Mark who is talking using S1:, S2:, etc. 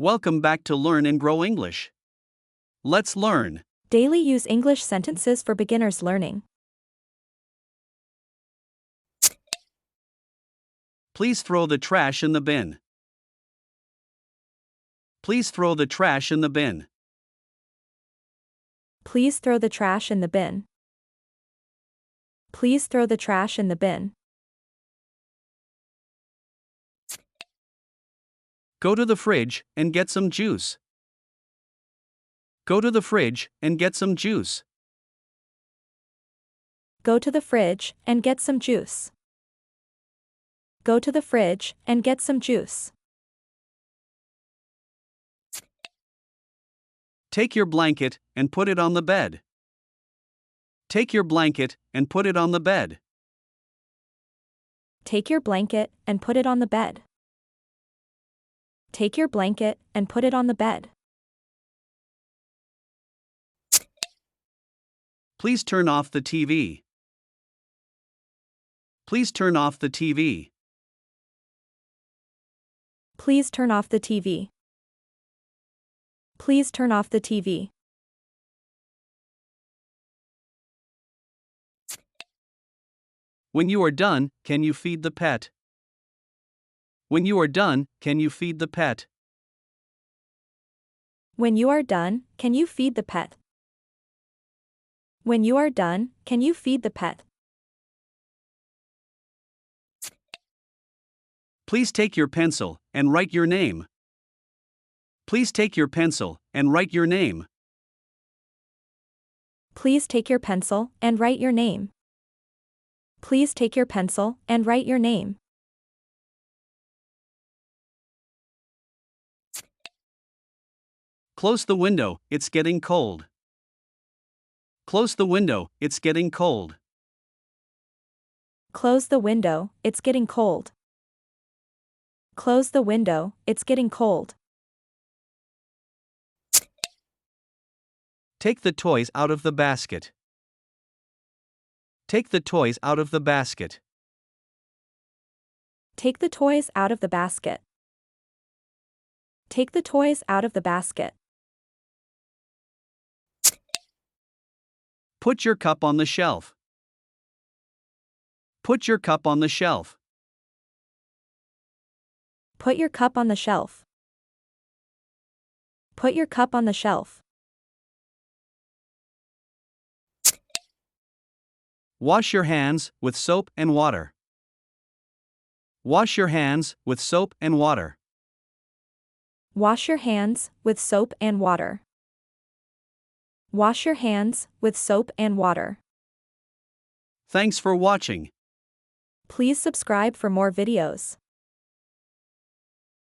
S1: Welcome back to Learn and Grow English. Let's learn.
S2: Daily use English sentences for beginners learning.
S1: Please throw the trash in the bin. Please throw the trash in the bin.
S2: Please throw the trash in the bin. Please throw the trash in the bin.
S1: Go to the fridge and get some juice. Go to the fridge and get some juice.
S2: Go to the fridge and get some juice. Go to the fridge and get some juice.
S1: Take your blanket and put it on the bed. Take your blanket and put it on the bed.
S2: Take your blanket and put it on the bed. Take your blanket and put it on the bed.
S1: Please turn off the TV. Please turn off the TV.
S2: Please turn off the TV. Please turn off the TV.
S1: When you are done, can you feed the pet? When you are done, can you feed the pet?
S2: When you are done, can you feed the pet? When you are done, can you feed the pet?
S1: Please take your pencil and write your name. Please take your pencil and write your name.
S2: Please take your pencil and write your name. Please take your pencil and write your name.
S1: Close the window, it's getting cold. Close the window, it's getting cold.
S2: Close the window, it's getting cold. Close the window, it's getting cold.
S1: Take the toys out of the basket. Take the toys out of the basket.
S2: Take the toys out of the basket. Take the toys out of the basket.
S1: Put your cup on the shelf. Put your cup on the shelf.
S2: Put your cup on the shelf. Put your cup on the shelf.
S1: Wash your hands with soap and water. Wash your hands with soap and water.
S2: Wash your hands with soap and water. Wash your hands with soap and water.
S1: Thanks for watching.
S2: Please subscribe for more videos.